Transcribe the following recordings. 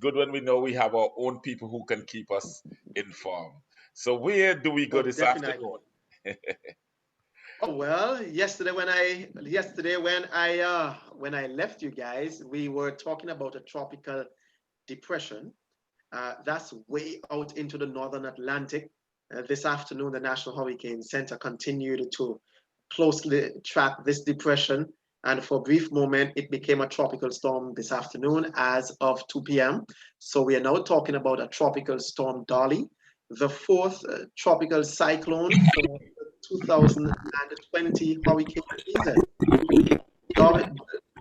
good when we know we have our own people who can keep us informed. So where do we go Oh, this definitely. afternoon? Oh well, when I left you guys, we were talking about a tropical depression that's way out into the northern Atlantic. This afternoon, the National Hurricane Center continued to closely track this depression, and for a brief moment, it became a tropical storm this afternoon as of 2 p.m. So we are now talking about a tropical storm Dolly, the fourth tropical cyclone for the 2020 hurricane season. Dolly,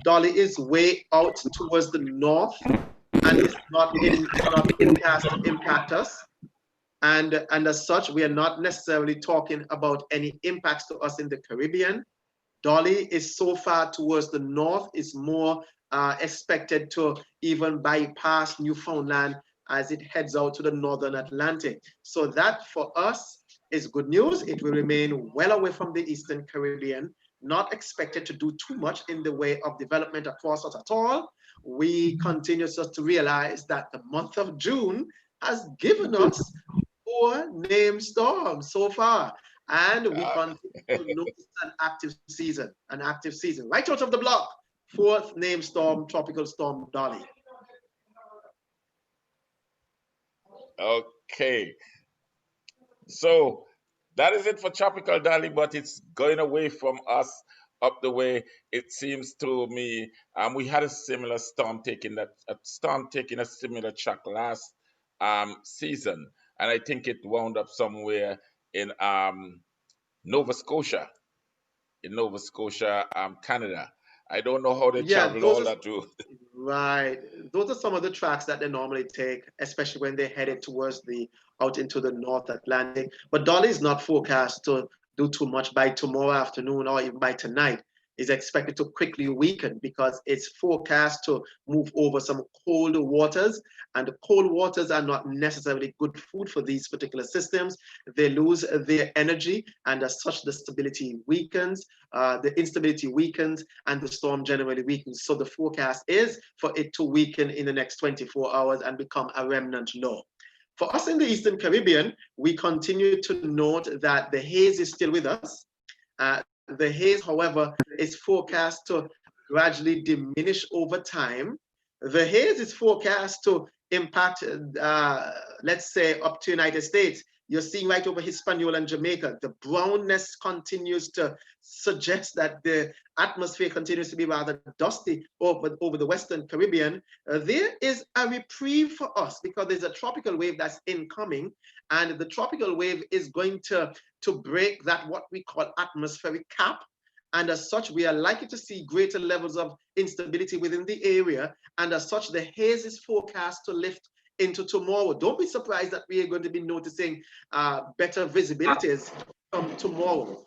Dolly is way out towards the north and is not forecast to impact us. And as such, we are not necessarily talking about any impacts to us in the Caribbean. Dolly is so far towards the north, is more expected to even bypass Newfoundland as it heads out to the northern Atlantic. So that for us is good news. It will remain well away from the eastern Caribbean, not expected to do too much in the way of development across us at all. We continue just to realize that the month of June has given us four named storms so far. And we Uh, continue to notice an active season. Right out of the block, fourth named storm, tropical storm Dolly. okay. So that is it for tropical Dolly, but it's going away from us up the way. It seems to me, we had a similar storm taking a similar track last season, and I think it wound up somewhere in Nova Scotia, Canada. I don't know how they Yeah, traveled those all are that route. right. Those are some of the tracks that they normally take, especially when they're headed towards the out into the North Atlantic. But Dolly is not forecast to do too much by tomorrow afternoon or even by tonight. Is expected to quickly weaken because it's forecast to move over some cold waters, and the cold waters are not necessarily good food for these particular systems. They lose their energy, and as such, the instability weakens, and the storm generally weakens. So the forecast is for it to weaken in the next 24 hours and become a remnant low. For us in the Eastern Caribbean, we continue to note that the haze is still with us. The haze, however, is forecast to gradually diminish over time. The haze is forecast to impact, let's say, up to United States. You're seeing right over Hispaniola and Jamaica. The brownness continues to suggest that the atmosphere continues to be rather dusty over the Western Caribbean. There is a reprieve for us because there's a tropical wave that's incoming, and the tropical wave is going to break that what we call atmospheric cap. And as such, we are likely to see greater levels of instability within the area. And as such, the haze is forecast to lift into tomorrow. Don't be surprised that we are going to be noticing better visibilities from tomorrow,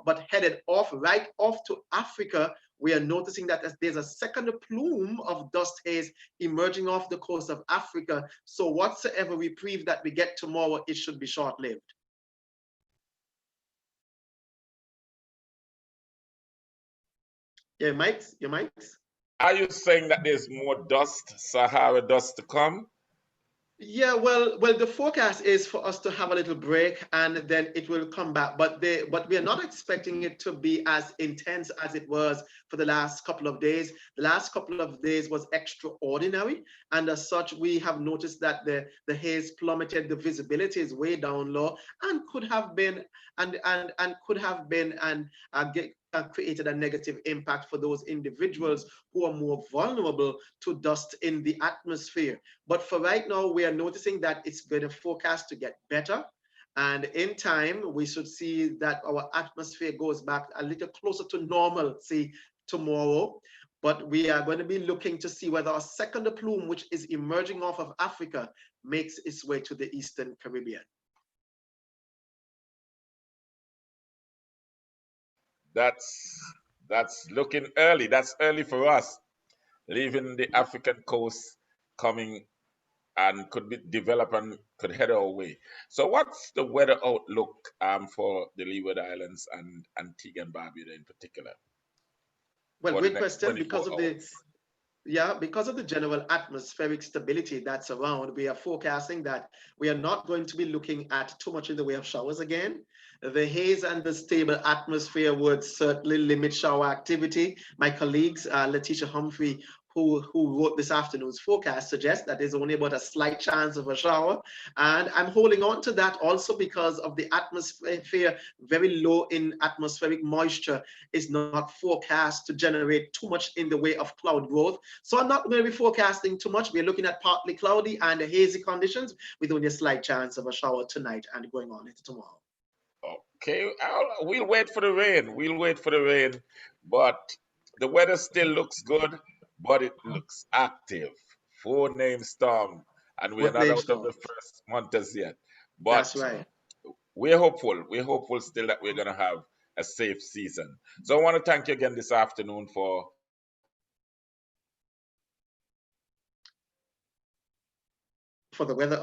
but headed right off to Africa, we are noticing that there's a second plume of dust haze emerging off the coast of Africa. So whatsoever reprieve that we get tomorrow, it should be short-lived. Your mics. Are you saying that there's more dust, Sahara dust to come? Yeah, well, the forecast is for us to have a little break and then it will come back. But we are not expecting it to be as intense as it was for the last couple of days. The last couple of days was extraordinary, and as such, we have noticed that the haze plummeted, the visibility is way down low, and could have been and could have been and created a negative impact for those individuals who are more vulnerable to dust in the atmosphere. But for right now, we are noticing that it's going to forecast to get better. And in time, we should see that our atmosphere goes back a little closer to normalcy tomorrow. But we are going to be looking to see whether a second plume, which is emerging off of Africa, makes its way to the Eastern Caribbean. That's looking early. That's early for us, leaving the African coast, coming and could be develop and could head our way. So, what's the weather outlook for the Leeward Islands and Antigua and Barbuda in particular Well, for the great next question. 24 hours? Yeah, because of the general atmospheric stability that's around, we are forecasting that we are not going to be looking at too much in the way of showers again. The haze and the stable atmosphere would certainly limit shower activity. My colleagues, Letitia Humphrey, who wrote this afternoon's forecast, suggests that there's only about a slight chance of a shower. And I'm holding on to that also because of the atmosphere, very low in atmospheric moisture is not forecast to generate too much in the way of cloud growth. So I'm not going to be forecasting too much. We're looking at partly cloudy and hazy conditions with only a slight chance of a shower tonight and going on into tomorrow. Okay, we'll wait for the rain. We'll wait for the rain, but the weather still looks good, but it looks active. Four name storm, and we are What not name out of the storms? first month as yet. But That's right. we're hopeful. We're hopeful still that we're gonna have a safe season. So I want to thank you again this afternoon for For the weather